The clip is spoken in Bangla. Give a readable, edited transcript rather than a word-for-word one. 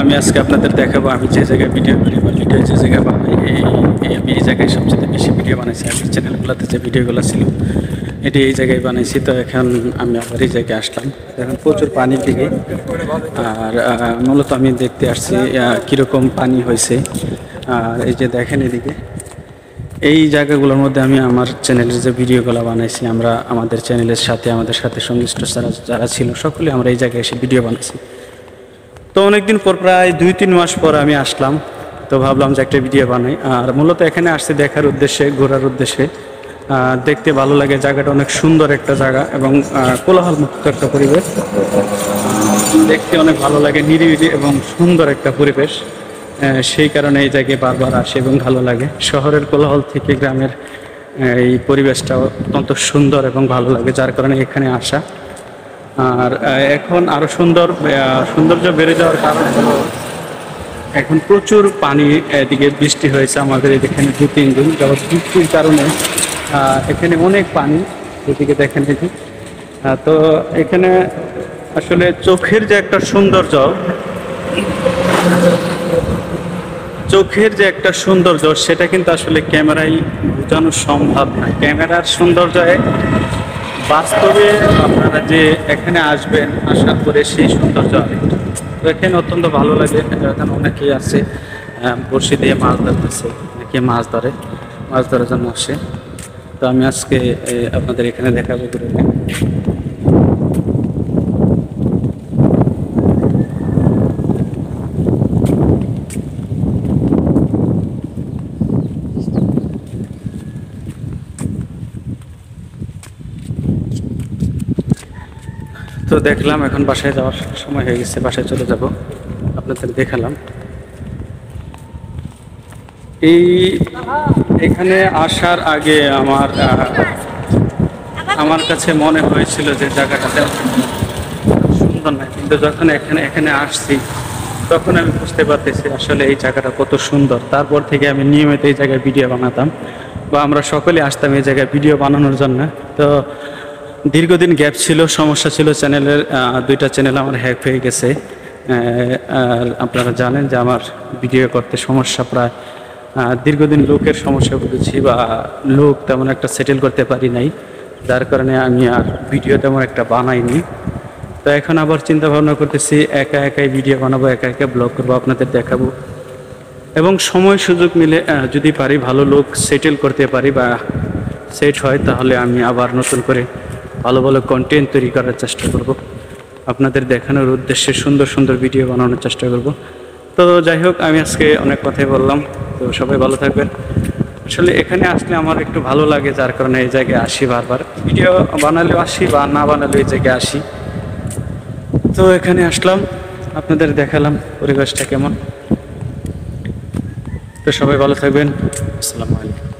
আমি আজকে আপনাদের দেখাবো আমি যে জায়গায় ভিডিও করি বা ভিডিও যে জায়গায় বানাই আমি এই জায়গায় সবচেয়ে বেশি ভিডিও বানাইছি। আগের চ্যানেলগুলোতে যে ভিডিওগুলো ছিল এটি এই জায়গায় বানাইছি। তো এখন আমি আবার এই জায়গায় আসলাম। এখন প্রচুর পানির দিকে, আর মূলত আমি দেখতে আসছি কীরকম পানি হয়েছে। আর এই যে দেখেন এদিকে এই জায়গাগুলোর মধ্যে আমি আমার চ্যানেলের যে ভিডিওগুলো বানাইছি, আমরা আমাদের চ্যানেলের সাথে আমাদের সাথে সংশ্লিষ্ট যারা ছিল সকলে আমরা এই জায়গায় এসে ভিডিও বানাইছি। তো অনেকদিন পর, প্রায় 2-3 মাস পর আমি আসলাম। তো ভাবলাম যে একটা ভিডিও বানাই। আর মূলত এখানে আসছি দেখার উদ্দেশ্যে, ঘোরার উদ্দেশ্যে। দেখতে ভালো লাগে, জায়গাটা অনেক সুন্দর একটা জায়গা এবং কোলাহল মুক্ত একটা পরিবেশ। দেখতে অনেক ভালো লাগে, নিরিবিলি এবং সুন্দর একটা পরিবেশ। সেই কারণে এই জায়গায় বারবার আসে এবং ভালো লাগে। শহরের কোলাহল থেকে গ্রামের এই পরিবেশটা অত্যন্ত সুন্দর এবং ভালো লাগে, যার কারণে এখানে আসা। আর এখন আরও সৌন্দর্য বেড়ে যাওয়ার কারণ হলো এখন প্রচুর পানি, এদিকে বৃষ্টি হয়েছে আমাদের এখানে 2-3 দিন যাবত। বৃষ্টির কারণে এখানে অনেক পানি, এদিকে দেখেন এটি। তো এখানে আসলে চোখের যে একটা সৌন্দর্য সেটা কিন্তু আসলে ক্যামেরায় বোঝানো সম্ভব না। ক্যামেরার সৌন্দর্য বাস্তবে আপনারা যে এখানে আসবেন, আসার পরে সেই সৌন্দর্য আরেকটা। তো এখানে অত্যন্ত ভালো লাগে। এখানে অনেকেই আছে বড়শি দিয়ে মাছ ধরতেছে, অনেকে মাছ ধরার জন্য আসে। তো আমি আজকে আপনাদের এখানে দেখাবো ঘুরে। তো দেখলাম এখন বাসায় যাওয়ার সময় হয়ে গেছে, বাসায় চলে যাব। আপনাদের দেখালাম এখানে আসার আগে আমার কাছে মনে হয়েছিল যে জায়গাটা সুন্দর না, কিন্তু যখন এখানে আসছি তখন আমি বুঝতে পারতেছি আসলে এই জায়গাটা কত সুন্দর। তারপর থেকে আমি নিয়মিত এই জায়গায় ভিডিও বানাতাম, বা আমরা সকলে আসতাম এই জায়গায় ভিডিও বানানোর জন্য। তো দীর্ঘদিন গ্যাপ ছিল, সমস্যা ছিল চ্যানেলের। 2টা চ্যানেল আমার হ্যাক হয়ে গেছে। আর আপনারা জানেন যে আমার ভিডিও করতে সমস্যা, প্রায় দীর্ঘদিন লোকের সমস্যা ভুগেছি, বা লোক তেমন একটা সেটেল করতে পারি নাই, যার কারণে আমি আর ভিডিও তেমন একটা বানাইনি। তো এখন আবার চিন্তা ভাবনা করতেছি একাই ভিডিও বানাবো, একা ব্লগ করবো, আপনাদের দেখাবো। এবং সময় সুযোগ মিলে যদি পারি, ভালো লোক সেটেল করতে পারি বা সেট হয়, তাহলে আমি আবার নতুন করে ভালো কন্টেন্ট তৈরি করার চেষ্টা করব, আপনাদের দেখানোর উদ্দেশ্যে সুন্দর ভিডিও বানানোর চেষ্টা করব। তো যাই হোক, আমি আজকে অনেক কথাই বললাম। তো সবাই ভালো থাকবেন। আসলে এখানে আসলে আমার একটু ভালো লাগে, যার কারণে এই জায়গায় আসি বারবার। ভিডিও বানালেও আসি বা না বানালেও এই জায়গায় আসি। তো এখানে আসলাম, আপনাদের দেখালাম পরিবেশটা কেমন। তো সবাই ভালো থাকবেন। আসসালামু আলাইকুম।